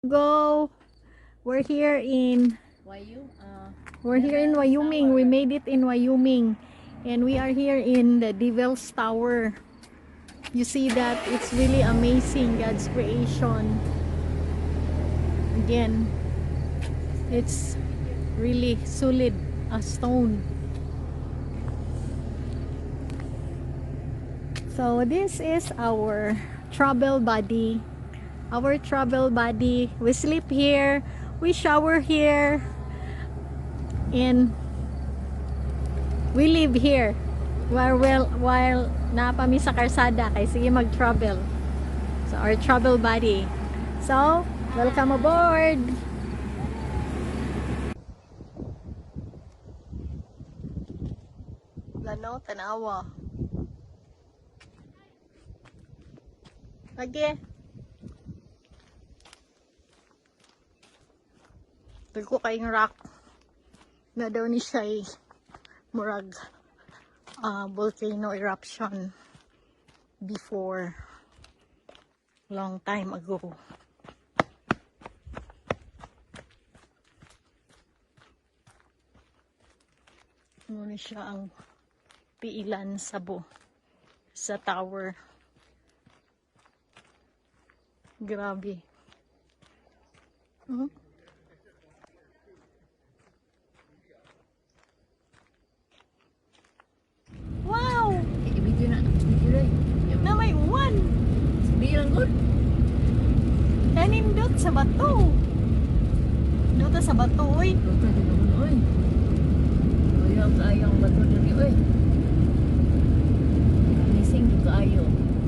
Go. We're here in Wyoming. We made it in Wyoming, and we are here in the Devil's Tower. You see that it's really amazing, God's creation. Again, it's really solid as stone. So this is our travel buddy. We sleep here, we shower here, and we live here while napami sa karsada kay sige mag-travel. So our travel buddy. So welcome aboard. Lano tanawa. Lagi. Dagko kayong rock na daw ni siya murag volcano eruption before long time ago. Ngunit siya ang piilan sa tower. Grabe. Wow! Video rin. Na may uwan. Bilang good. Nindot sa bato. Nindot sa bato, oy. Luto din naman, oy. Ayang bato diri, oy. Missing dito ayo.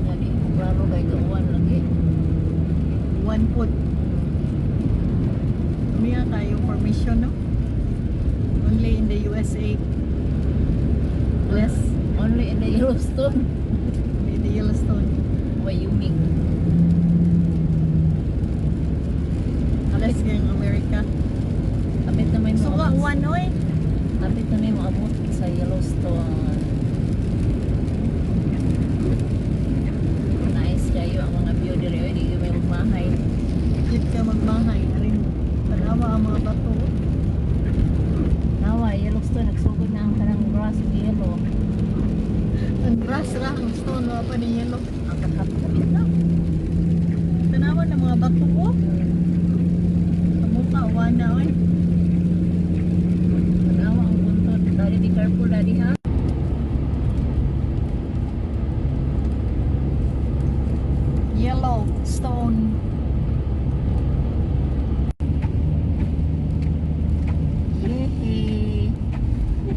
Nadi, klaro kay uwan lagi. One foot. Umiya tayo formation, no? Only in the USA. Less. Only in the Yellowstone. In the Yellowstone. Wyoming. Less ng America. Kapit na may So, one, oy. Kapit na may maabot sa Yellowstone. Nice kayo ang mga view diri, oy. Di kayo may magmahay. Dito ka magmahay. Aring tanawa ang mga bato. Nawa, Yellowstone, nagsugod na ang kanang grass of yellow. Ang grass ra, ang stone wa pa ni yellow. Ang kapit na. Tanawa ng mga bato ko. Kamukha, wana, oy. Nawa ang buntod. Daddy, be careful, daddy, ha? Yellowstone. Yay!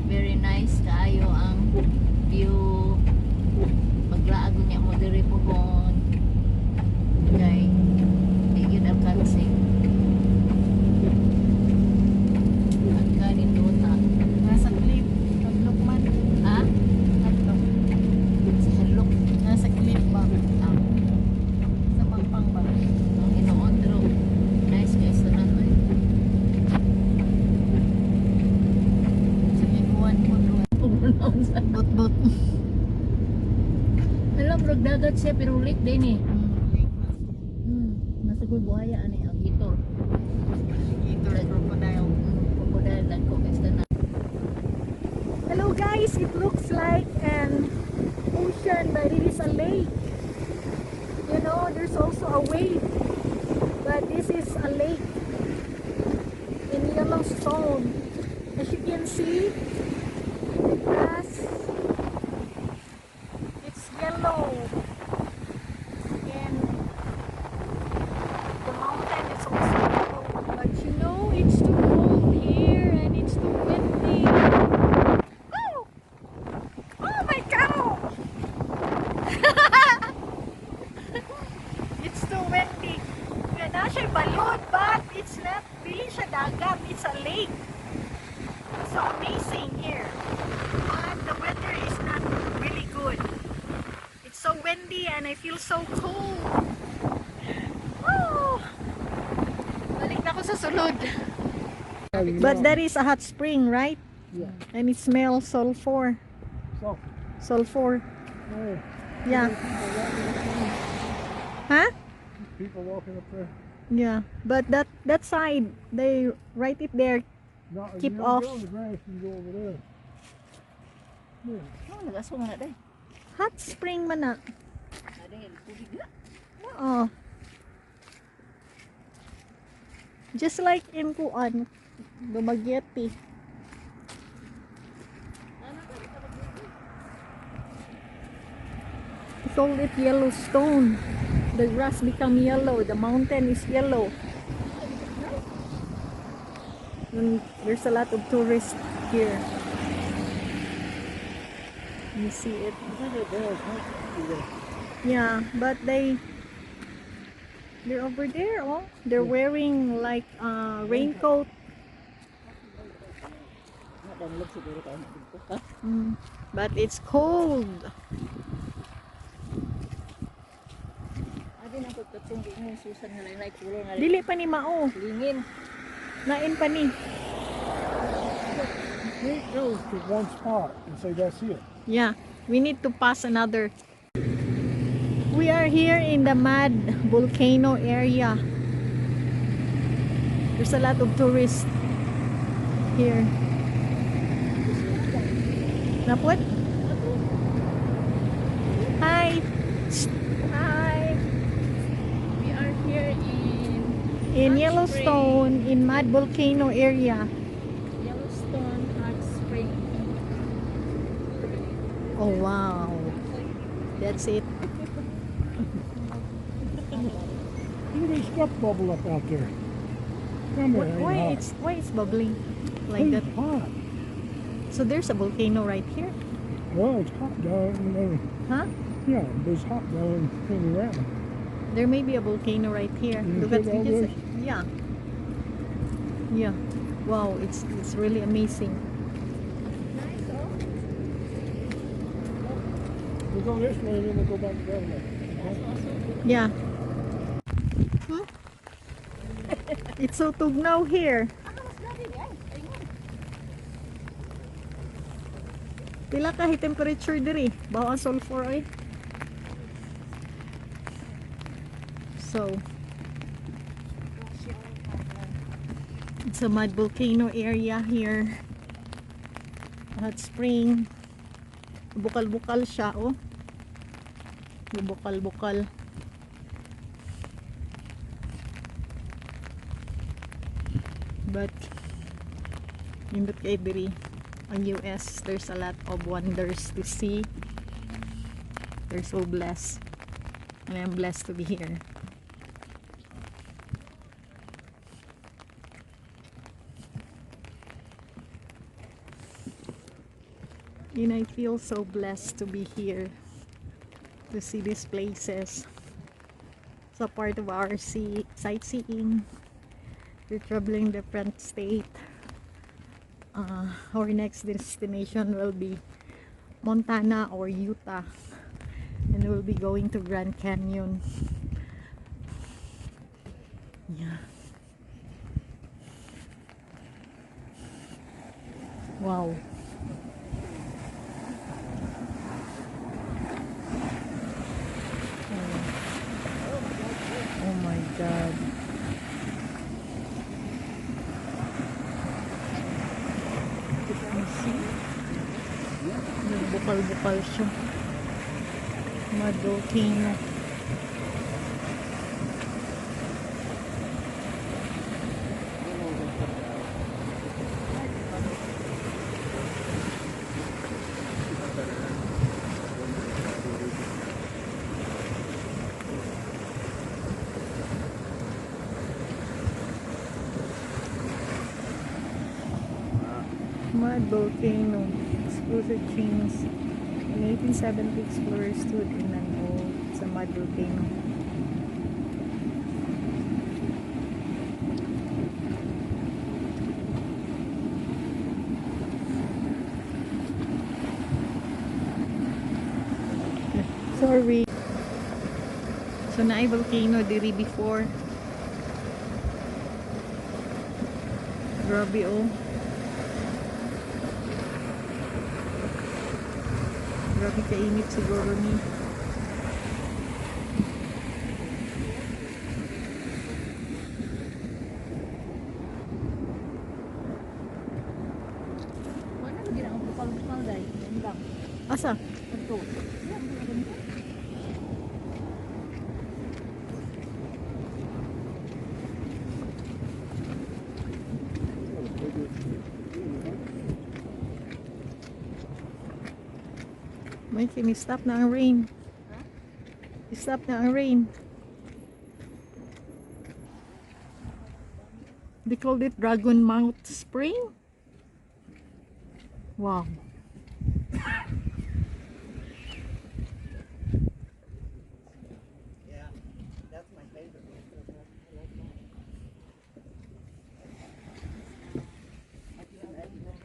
Very nice kaayo ang view. Maglaag niya mo diri pugon. Okay. Ayun ang kansing. Ang kanin dota. Nasa cliff. Hadlok man. Ha? Hadlok. Sa halok. Nasa cliff ba? Ang Sa pangpang ba? inoon dro. Nice guys na naman. Sige, kuwan mo doon. Bot-bot. Alam, bro, dagat siya pero lake din eh. Lake na. Nasa ko'y buhaya ani alligator. Alligator, crocodile. Crocodile lang ko guys na. Hello guys, it looks like an ocean but it is a lake. You know, there's also a wave, but this is a lake in Yellowstone. As you can see, the grass, it's yellow, and the mountain is also yellow. But you know, it's too cold here and it's too windy. Oh! Oh my cow! It's too windy. Na siya balon, but it's not really siya dagat. It's a lake. It's so amazing here. But the weather is not really good. It's so windy and I feel so cold. Oh! Balik na ako sa sulod. But that is a hot spring, right? Yeah. And it smells sulfur. Sulfur. Oh, Yeah. Huh? people walking up there. Yeah, but that side they write it there. No, Keep you don't off. go on the grass, you can go over there. Yeah. Oh, nagasong na day. Hot spring man na. Ada yung tubig na. Oo. Just like in Kuan, Dumaguete. We call it Yellowstone. The grass become yellow. The mountain is yellow. And there's a lot of tourists here. You see it. Yeah, but they're over there. Oh, they're wearing like a raincoat. Nadanlog siguro tayo dito. Ha? But it's cold. Adi na pagkatong yung susan nga lang kulo nga. Dili pa ni mao. Lingin. Nain pa ni. It goes to one spot and say that's it. Yeah, we need to pass another. We are here in the mud volcano area. There's a lot of tourists here. Napot? Hi. Hi. We are here in Yellowstone, in mud volcano area. Yellowstone Hot Springs. Oh wow. That's it. Look at this stuff bubble up out there. Come here, Why it's bubbling like that? It's hot. So there's a volcano right here? Well, it's hot down there. Huh? Yeah, it's hot down in the ground. There may be a volcano right here. You Look at think all you this? just, yeah. Yeah. Wow, it's really amazing. We'll go this way and then we'll go back the other way. Yeah. Hmm? It's so tugnaw here. Pila ka temperature diri? Bawa ang sulfur oy. So it's a mud volcano area here. Hot spring. Bukal-bukal siya oh. Bukal-bukal. But indot kay diri ang US, there's a lot of wonders to see. They're so blessed, and I'm blessed to be here. And I feel so blessed to be here, to see these places. It's a part of our sightseeing. We're traveling different state. Our next destination will be Montana or Utah, and we'll be going to Grand Canyon. Yeah. Wow. Oh my God. Bukal-bukal siya. Mud volcano. Mud volcano. Exclusive chains. In 1870, explorers stood in an old mud volcano. Sorry. So naay volcano diri before. Grabe oh. Grabe kainit siguro ni. Okay, stop na ang rain. Stop na ang rain. They called it Dragon Mouth Spring. Wow.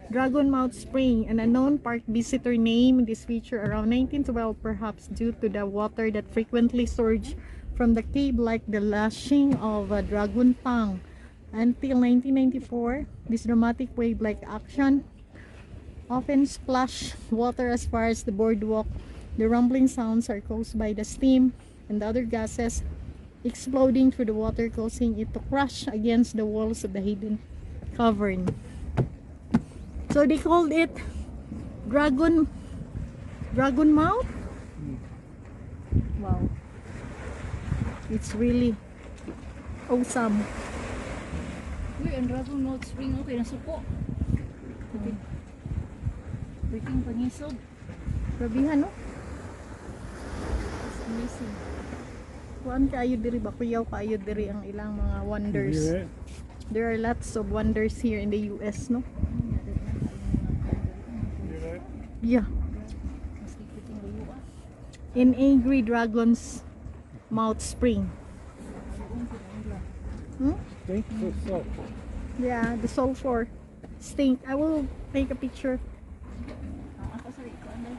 Dragon Mouth Spring, an unknown park visitor named this feature around 1912, perhaps due to the water that frequently surged from the cave like the lashing of a dragon tongue. Until 1994, this dramatic wave-like action often splashed water as far as the boardwalk. The rumbling sounds are caused by the steam and other gases exploding through the water, causing it to crash against the walls of the hidden cavern. So they called it Dragon Mouth. Wow, it's really awesome. Uy, ang Dragon Mouth Spring, okay, nasuko. Okay. Freaking pangisog. Grabihan, no? It's amazing. Kuan kayo diri ba? Kuyaw kayo diri ang ilang mga wonders. You hear that? There are lots of wonders here in the US, no? You hear that? Yeah. Mas kikiting layo ah. In Angry Dragon's Mouth Spring. Hmm? Think for self. Yeah, the sulfur stink. I will take a picture. Ako sa ito, ano?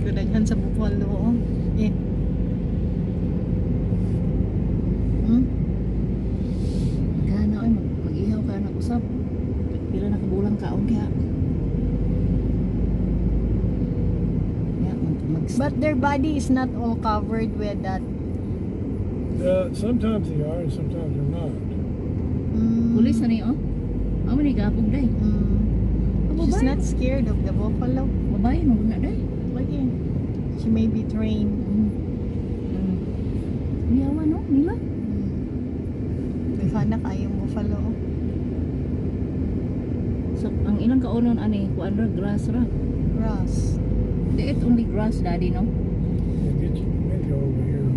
Kadaghan sa buffalo. Oh. Eh. Hmm? Kana ay mag-ihaw ka na usap. Pila na kabulang kaon kaya. But their body is not all covered with that. Sometimes they are and sometimes they're not. Pulis na niyo, oh? Amo ni gapog day. She's not scared of the buffalo. Babae mo na day. Lagi. She may be trained. Niyawa no, nila. Bifana kayong buffalo. So ang ilang kaunon ani kuan ra grass ra. Grass. They eat only grass, daddy, no? They get you maybe over here.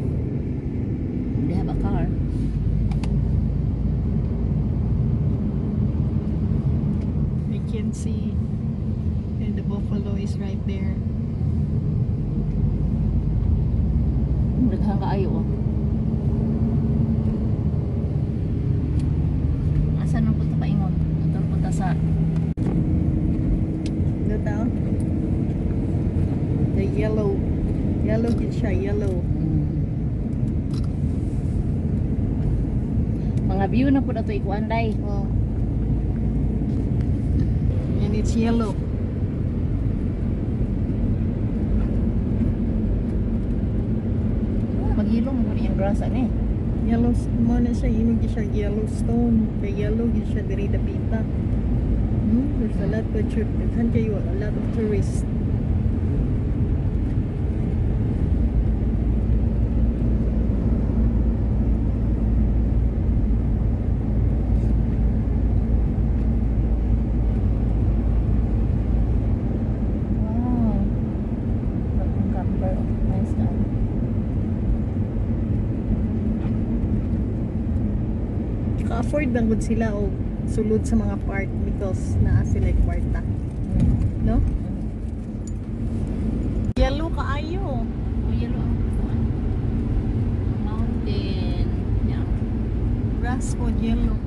They have a car. You can see, and the buffalo is right there. Daghang kaayo, oh. Asan ang punta paingon? Atong punta sa Dito. The yellow gid siya, yellow. mga view na po na ito ikuan day. Oh. And it's yellow. Maghilom mo yung grass ani. Yellow mo na siya, yun gid siya Yellowstone. Kay yellow gid siya diri dapita. There's a lot of a lot of tourists. Wow. Ang camper, oh. Nice guy. Ka-afford lang gud sila og sulod sa mga park because naa sila kwarta. No? Yellow kaayo. Oh, yellow ang kuan. Mountain. Yeah. Grass po yellow.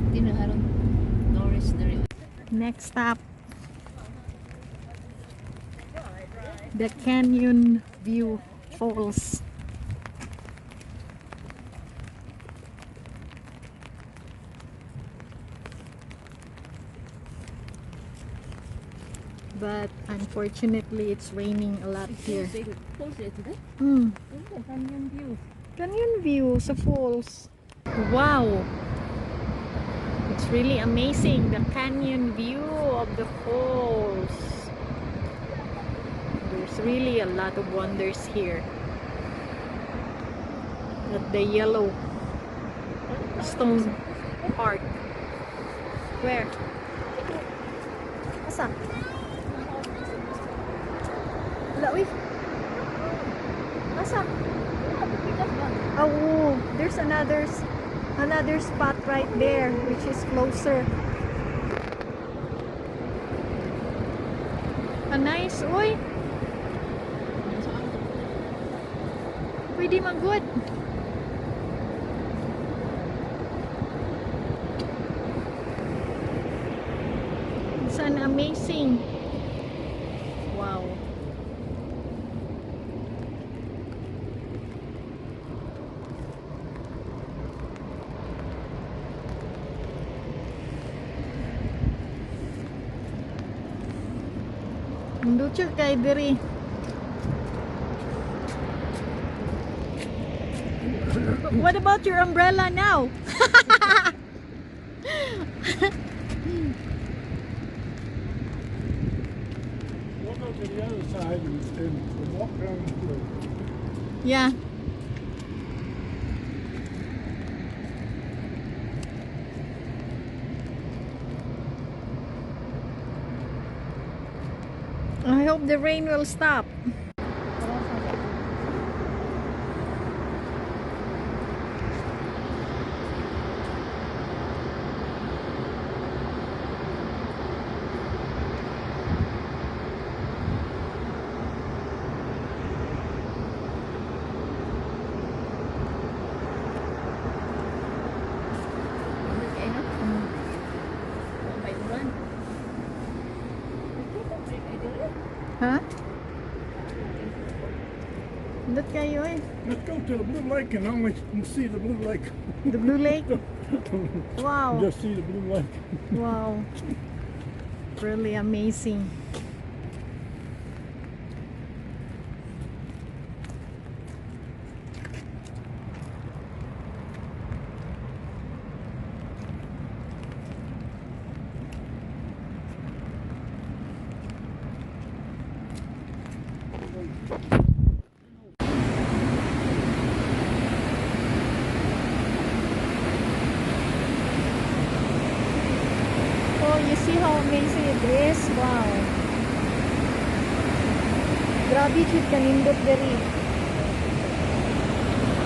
Tinaharon Norris diri. Next stop, the Canyon View Falls. But unfortunately, it's raining a lot here. Close it today. Canyon View. Canyon View sa falls. Wow! It's really amazing, the canyon view of the falls. There's really a lot of wonders here. At the Yellowstone Park. Where? Asa? Wala, uy. Asa? Oh, there's another spot right there which is closer. A nice, uy. Pwede man good. It's an amazing. Wow. Munducho kay diri. What about your umbrella now? We'll go to the other side and walk down the road. Yeah. I hope the rain will stop. Huh? Look kayo eh. Let's go to the Blue Lake and only see the Blue Lake. The Blue Lake. Wow. Just see the Blue Lake. Wow. Really amazing. Oh, you see how amazing it is? Wow. Grabe jud kanindot diri.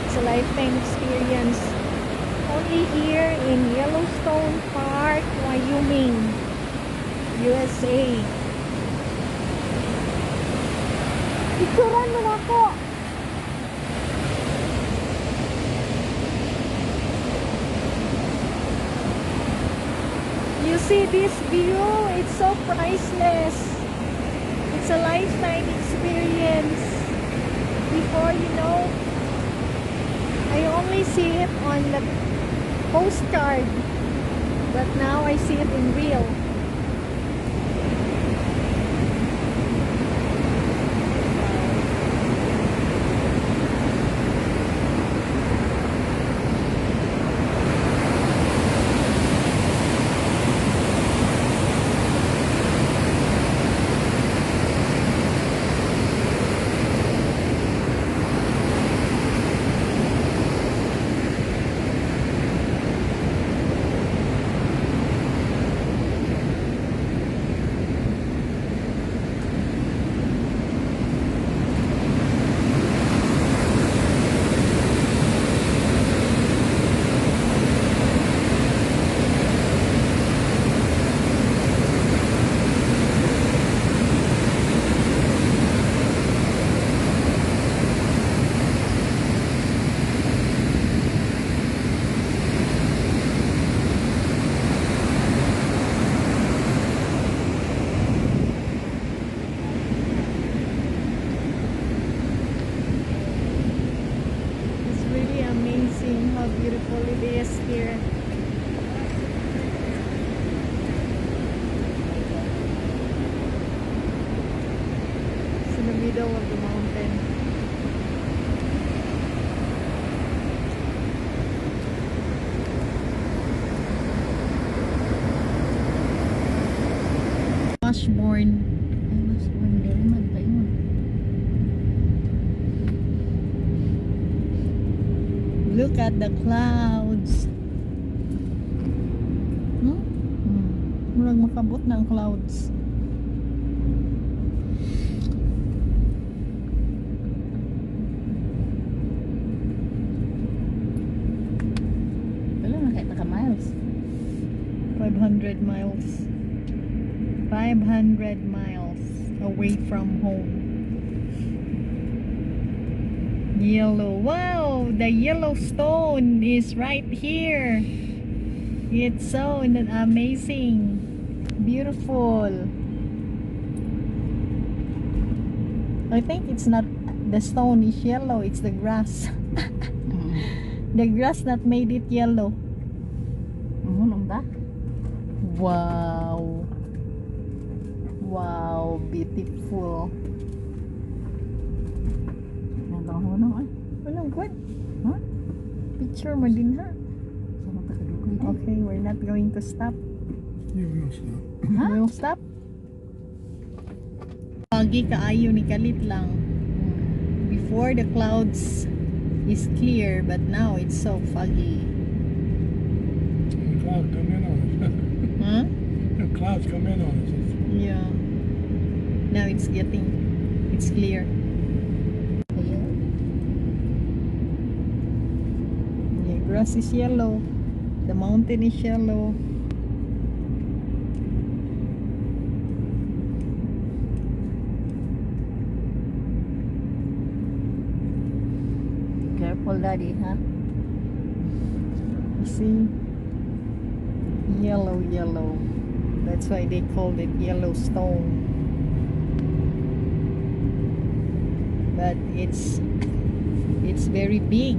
It's a lifetime experience. Only here in Yellowstone Park, Wyoming, USA. Picturean mo na ako. You see this view? It's so priceless. It's a lifetime experience. Before, you know, I only see it on the postcard, but now I see it in real. Beautiful it is here. It's in the middle of the mountain. Washburn. Look at the clouds. Murag makabot na ang clouds. 500 miles. 500 miles away from home. Yellow. Wow, the Yellowstone is right here. It's so amazing. Beautiful. I think it's not the stone is yellow, it's the grass. The grass that made it yellow. Wow. Wow, beautiful. Walang good. Huh? Picture mo din ha. Okay, we're not going to stop. You will stop. We'll stop. Foggy kaayo ni kalit lang. Before the clouds is clear, but now it's so foggy. The clouds come in on us. Huh? The clouds come in on us. Yeah. Now it's clear. The grass is yellow. The mountain is yellow. Careful, Daddy, huh? You see? Yellow. That's why they called it Yellowstone. But it's very big.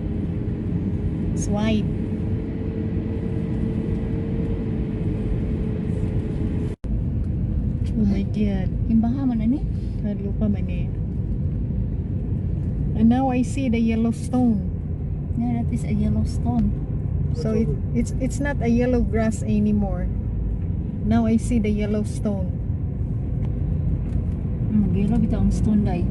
It's wide. Oh my God. Kimbaha man ani? Hadlo pa man eh. And now I see the Yellowstone. Yeah, that is a Yellowstone. So it's not a yellow grass anymore. Now I see the Yellowstone. Gila bitaw ang stone day.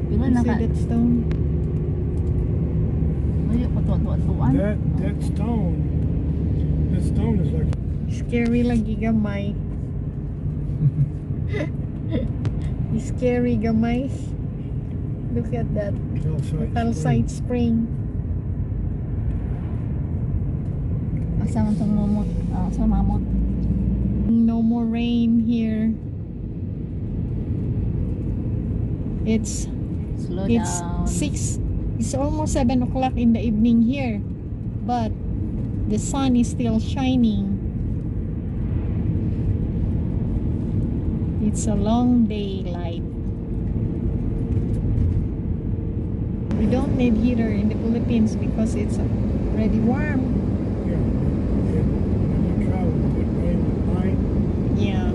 Pila You na see ka? that stone? Mayo pa tuwan. That stone is like Scary lagi gamay. Scary gamay. Look at that. Calcite spring. Asa man tong mammoth? Sa mammoth. No more rain here. It's Slow It's down. 6. It's almost 7 o'clock in the evening here, but the sun is still shining. It's a long daylight. We don't need heater in the Philippines because it's already warm. yeah. When you travel with it rain at night, Yeah.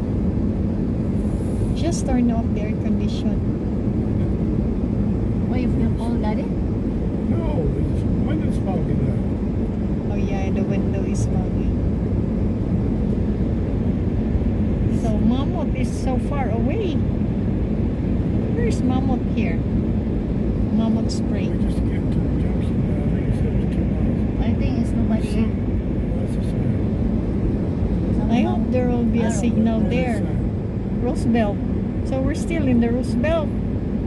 Just turn off the air condition. Why you feel cold, Daddy? no, it's when it's foggy there. Oh yeah, the window is foggy. So Mammoth is so far away. Where's Mammoth here? Mammoth We Spring. just get to the junction there. I think it said it's 2 miles. I think it's nobody in. That's the same. I hope there will be a signal there. Roosevelt. So we're still in the Roosevelt.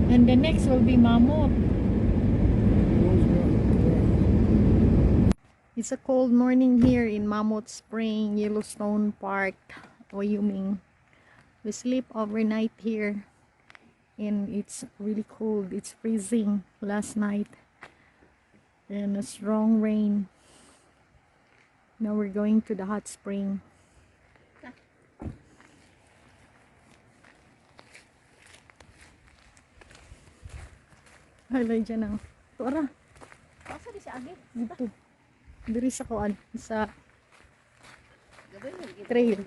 And the next will be Mammoth. It's a cold morning here in Mammoth Spring, Yellowstone Park, Wyoming. We sleep overnight here. And it's really cold. It's freezing last night. And a strong rain. Now we're going to the hot spring. Halay dyan ang tora. Asa di siya agi? Dito. Diri sa kuan. Sa trail.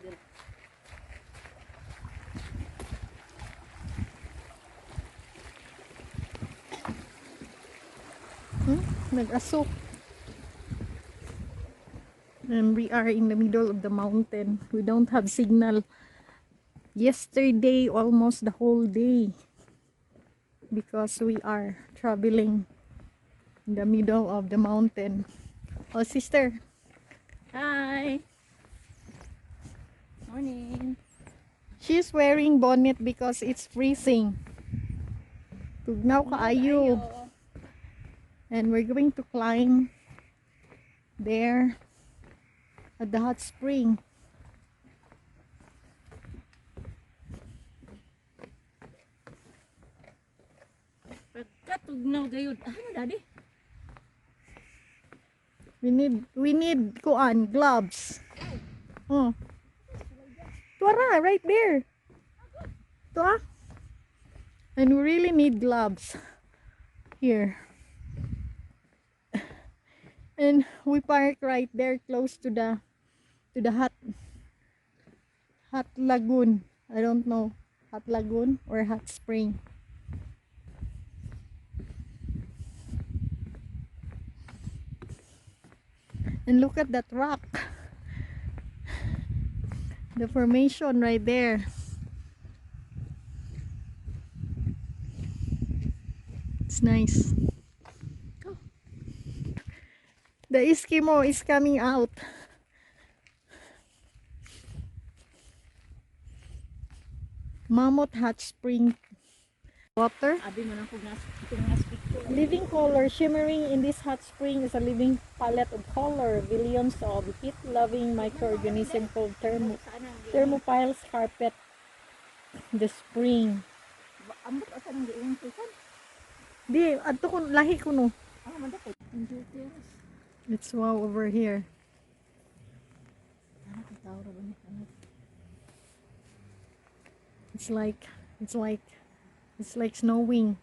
Nag-asok. And we are in the middle of the mountain. We don't have signal. Yesterday, almost the whole day. Because we are traveling in the middle of the mountain. Oh, sister. Hi. Morning. She's wearing bonnet because it's freezing. Tugnaw kaayo. And we're going to climb there at the hot spring. Pagkatugnaw gayud. Ano daddy? We need kuan gloves. Oh. Tuara, right there. Tuwa. And we really need gloves here. And we park right there close to the hot lagoon. I don't know, hot lagoon or hot spring. And look at that rock. The formation right there. It's nice. The Eskimo is coming out. Mammoth Hot Spring water. Abi man ako nas picture. Living color shimmering in this hot spring is a living palette of color. Billions of heat-loving microorganisms called thermophiles carpet the spring. Ambot asa nang giingon ko kan? Di, adto ko lahi ko no. Man dapat. It's wow over here. Ano kitaw ra ba ni kanot? It's like snowing,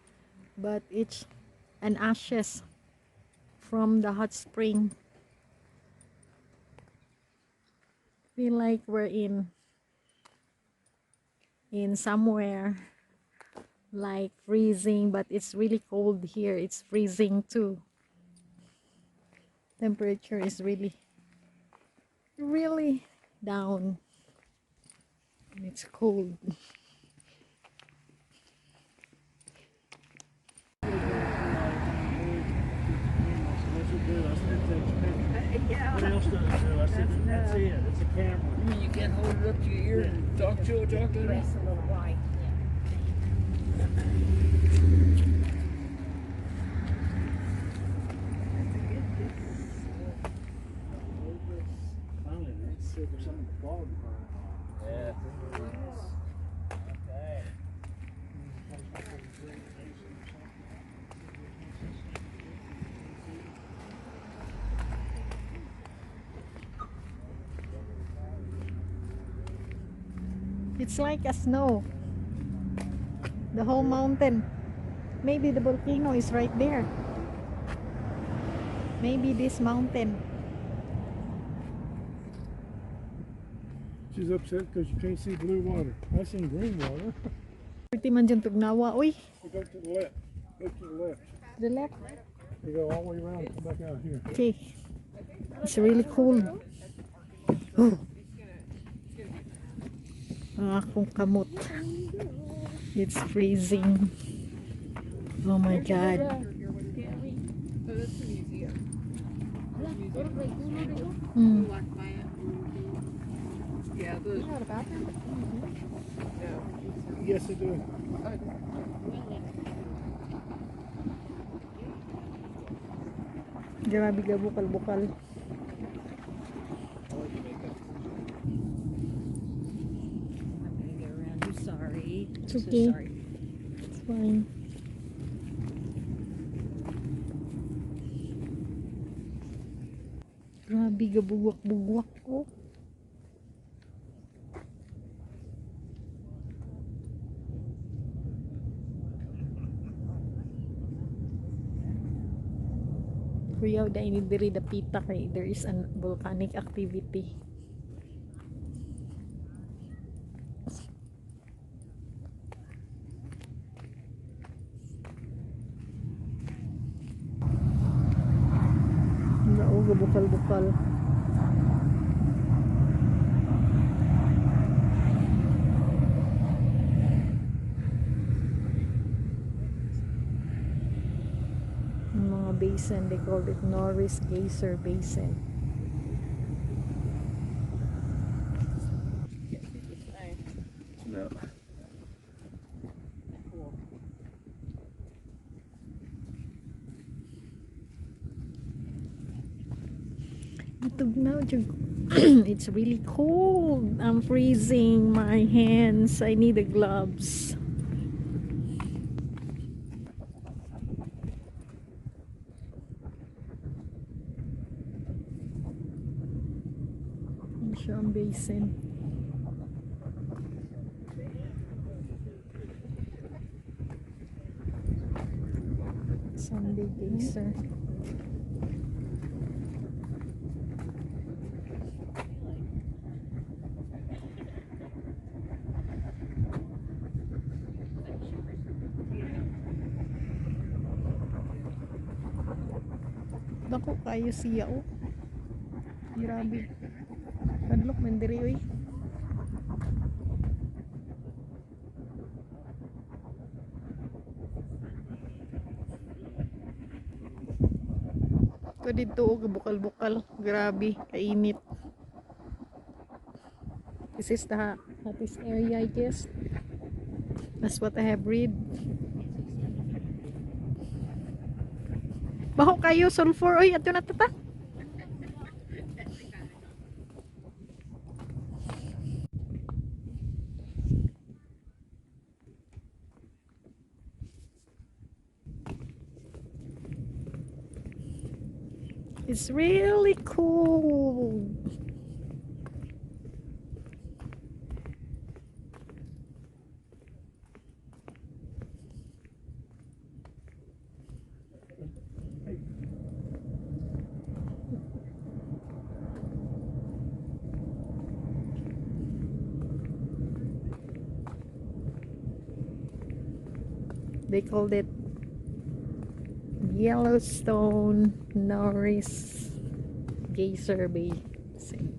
but it's an ashes from the hot spring. Feel like we're in somewhere like freezing, but it's really cold here. It's freezing too. Temperature is really down. And it's cold. What else does it do? I said, that's it. It's a camera. I mean, you can't hold it up to your ear and talk to it. Rest a little while. Finally, let's see if there's something to bog. Yeah. It's like a snow. The whole mountain. Maybe the volcano is right there. Maybe this mountain. She's upset because you can't see blue water. I seen green water. Pretty man dyan tugnawa. Uy, You go to the left. Look to the left. the left. You go all the way around and come back out here. Okay. It's really cool. Oh. Ang akong kamot. It's freezing. Oh my God. Mm. Yeah, the, Yes, I do. Grabe ka bukal-bukal. Sorry. It's okay. So sorry. It's fine. Grabe ka buwak-buwak ko. Kuya, dahil diri dapita kay there is an volcanic activity. Nauga bukal-bukal. Ang mga basin, they called it Norris Geyser Basin. no. tugnaw jud. It's really cold. I'm freezing my hands. I need the gloves. Siya ang basin. Sunday Geyser. Dako kayo siya oh. Grabe. Kadlok man diri oy. Ito dito oh, bukal-bukal. Grabe, kainit. This is the hottest area I guess. That's what I have read. Baho kayo sulfur oy, ato na tata. It's really cool. They called it Yellowstone, Norris, Geyser Basin.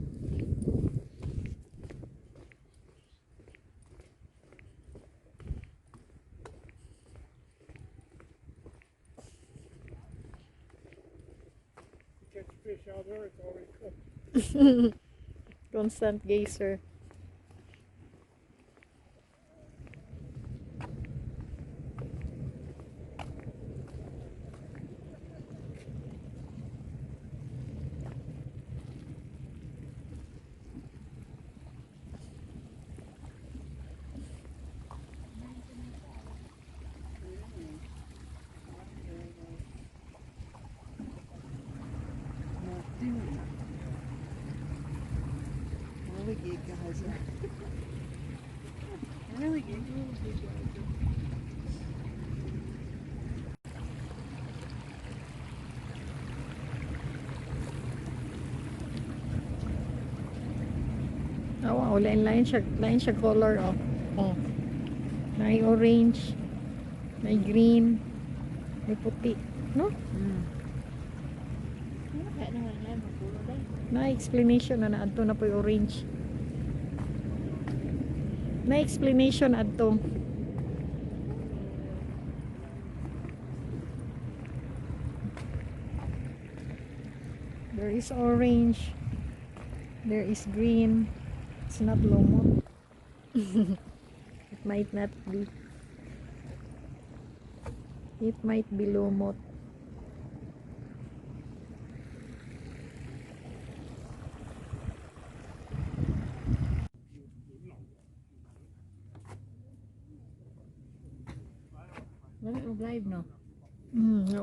Catch fish out there, it's already cooked. Constant geyser. Really good geyser. Really good. Oh, wow, lain siya color oh. Oh. May orange, may green, may puti, no? Kaya naman yan, mapulo dahil. Na explanation na adto na po yung orange. Na explanation adto. There is orange. There is green. It's not lumot. It might not be. It might be lumot. Wala mo live, no?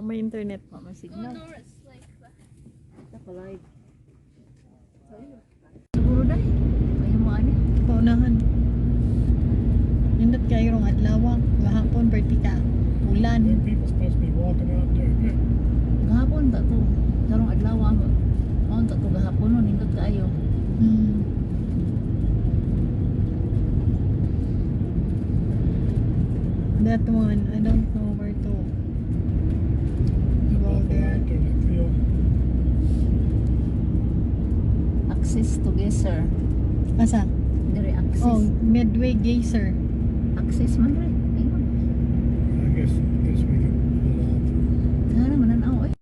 May internet. May signal. Norris, like Ito live. Siguro dahil. Ayaw mo ano? Paunahan. Nindot kayo rong adlaw. Gahapon bertika. Ulan. There are people supposed to be walking out there. Gahapon ta to. Karong adlaw mo. On ta to gahapon no nindot kayo. That one, I don't know where to go there. Out there in the field. Access to Geyser. Asa? Dire access. Oh, Midway Geyser. Access man rin. Ayun. I guess we can pull off. Kana man ang oy.